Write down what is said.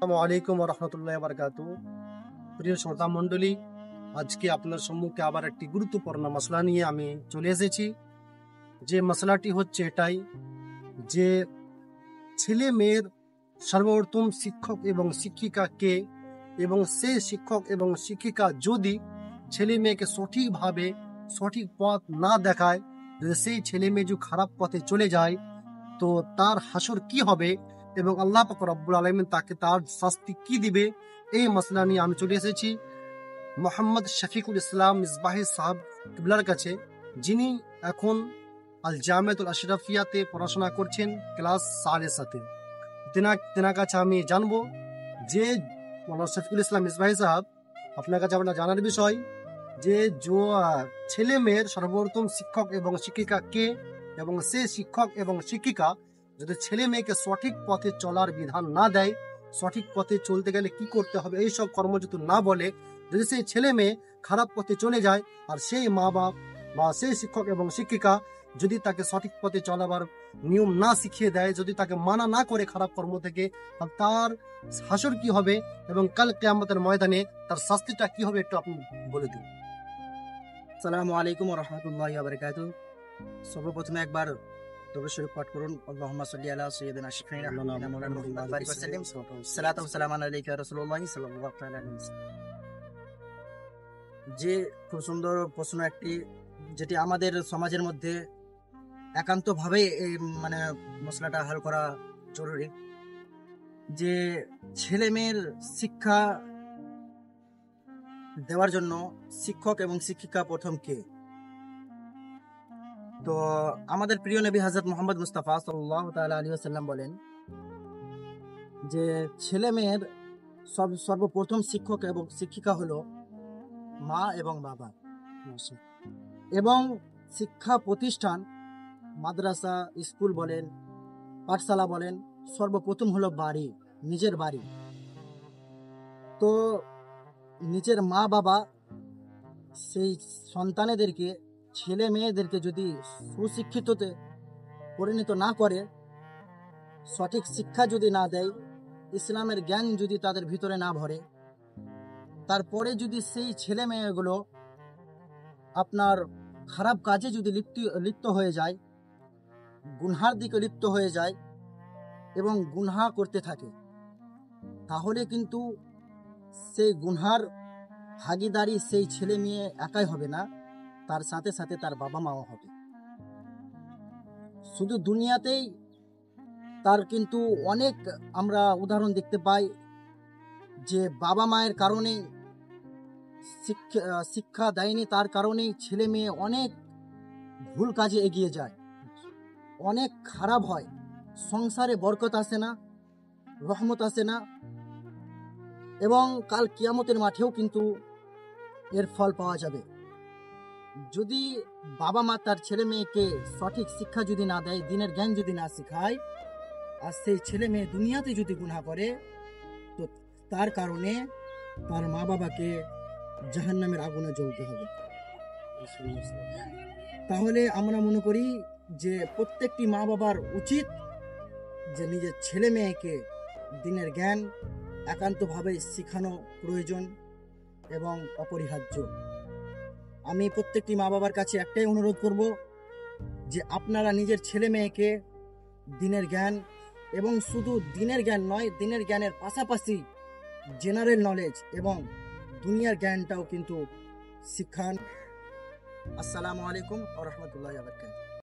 আসসালামু আলাইকুম ওয়া রাহমাতুল্লাহি ওয়া বারাকাতুহু। প্রিয় শ্রোতা মণ্ডলী, আজকে আপনার সম্মুখে আবার একটি গুরুত্বপূর্ণ মসলা নিয়ে আমি চলে এসেছি। যে মসলাটি হচ্ছে এটাই যে ছেলে মেয়ের সর্বোত্তম শিক্ষক এবং শিক্ষিকা কে, এবং সে শিক্ষক এবং শিক্ষিকা যদি ছেলে মেয়েকে সঠিকভাবে সঠিক পথ না দেখায়, যদি সেই ছেলে মেয়ে যদি খারাপ পথে চলে যায়, তো তার হাসর কি হবে এবং আল্লাহ পাক রব্বুল আলামিন তাকে তার শাস্তি কি দিবে, এই মসলা নিয়ে আমি চলে এসেছি মোহাম্মদ শফিকুল ইসলাম মিসবাহি সাহেব কিবলার কাছে, যিনি এখন আল জামিয়াতুল আশরাফিয়াতে পড়াশোনা করছেন ক্লাস সালেসাতে। তেনার কাছে আমি জানবো যে মৌলানা শফিকুল ইসলাম মিসবাহি সাহেব, আপনার কাছে আপনার জানার বিষয় যে ছেলে মেয়ের সর্বোত্তম শিক্ষক এবং শিক্ষিকা কে, এবং সে শিক্ষক এবং শিক্ষিকা যদি ছেলে মেয়েকে সঠিক পথে চলার বিধান না দেয়, সঠিক পথে চলতে গেলে কি করতে হবে এইসব কর্মযুক্ত না বলে, যদি সেই ছেলে মেয়ে খারাপ পথে চলে যায় আর সেই মা বাপ বা সেই শিক্ষক এবং শিক্ষিকা যদি তাকে সঠিক পথে চলাবার নিয়ম না শিখিয়ে দেয়, যদি তাকে মানা না করে খারাপ কর্ম থেকে, তার হাসর কি হবে এবং কাল কিয়ামতের ময়দানে তার শাস্তিটা কি হবে, একটু আপনি বলে দিন। আসসালামু আলাইকুম ওয়া রাহমাতুল্লাহি ওয়া বারাকাতুহু। সর্বপ্রথমে একবার দরুদ শরীফ পাঠ করুন। আল্লাহুম্মা সাল্লি আলা সাইয়্যিদিনা শাফিঈনা মাওলানা মুহাম্মদ বারিক ওয়া সাল্লিম। সালাতু ওয়া সালামু আলাইকা রাসূলুল্লাহ সাল্লাল্লাহু আলাইহি ওয়াসাল্লাম। যে খুব সুন্দর প্রশ্ন একটি, যেটি আমাদের সমাজের মধ্যে একান্তভাবে এই মশলাটা হাল করা জরুরি। যে ছেলে মেয়ের শিক্ষা দেওয়ার জন্য শিক্ষক এবং শিক্ষিকা প্রথম কে? তো আমাদের প্রিয় নবী হযরত মুহাম্মদ মুস্তাফা সাল্লাল্লাহু তাআলা আলাইহি ওয়াসাল্লাম বলেন যে ছেলে মেয়ের সর্বপ্রথম শিক্ষক এবং শিক্ষিকা হলো মা এবং বাবা, এবং শিক্ষা প্রতিষ্ঠান মাদ্রাসা, স্কুল বলেন, পাঠশালা বলেন, সর্বপ্রথম হলো বাড়ি, নিজের বাড়ি। তো নিজের মা বাবা সেই সন্তানেদেরকে, ছেলে মেয়েদেরকে যদি সুশিক্ষিততে পরিণত না করে, সঠিক শিক্ষা যদি না দেয়, ইসলামের জ্ঞান যদি তাদের ভিতরে না ভরে, তারপরে যদি সেই ছেলে মেয়েগুলো আপনার খারাপ কাজে যদি লিপ্ত হয়ে যায়, গুনহার দিকে লিপ্ত হয়ে যায় এবং গুনহা করতে থাকে, তাহলে কিন্তু সেই গুনহার ভাগীদারি সেই ছেলে মেয়ে একাই হবে না, তার সাথে সাথে তার বাবা মাও হবে। শুধু দুনিয়াতেই তার কিন্তু অনেক আমরা উদাহরণ দেখতে পাই যে বাবা মায়ের কারণে শিক্ষা দেয়নি, তার কারণেই ছেলে মেয়ে অনেক ভুল কাজে এগিয়ে যায়, অনেক খারাপ হয়, সংসারে বরকত আসে না, রহমত আসে না, এবং কাল কিয়ামতের মাঠেও কিন্তু এর ফল পাওয়া যাবে। যদি বাবা মা তার ছেলে মেয়েকে সঠিক শিক্ষা যদি না দেয়, দিনের জ্ঞান যদি না শেখায়, আর সেই ছেলে মেয়ে দুনিয়াতে যদি গুনাহ করে, তো তার কারণে তার মা বাবাকে জাহান্নামের আগুনে জ্বলতে হবে। তাহলে আমরা মনে করি যে প্রত্যেকটি মা বাবার উচিত যে নিজের ছেলে মেয়েকে দিনের জ্ঞান একান্তভাবে শেখানো প্রয়োজন এবং অপরিহার্য। আমি প্রত্যেকটি মা বাবার কাছে একটাই অনুরোধ করব যে আপনারা নিজের ছেলে মেয়েকে দিনের জ্ঞান, এবং শুধু দিনের জ্ঞান নয়, দিনের জ্ঞানের পাশাপাশি জেনারেল নলেজ এবং দুনিয়ার জ্ঞানটাও কিন্তু শিক্ষান। আসসালামু আলাইকুম ওয়া রাহমাতুল্লাহি ওয়া বারাকাতুহু।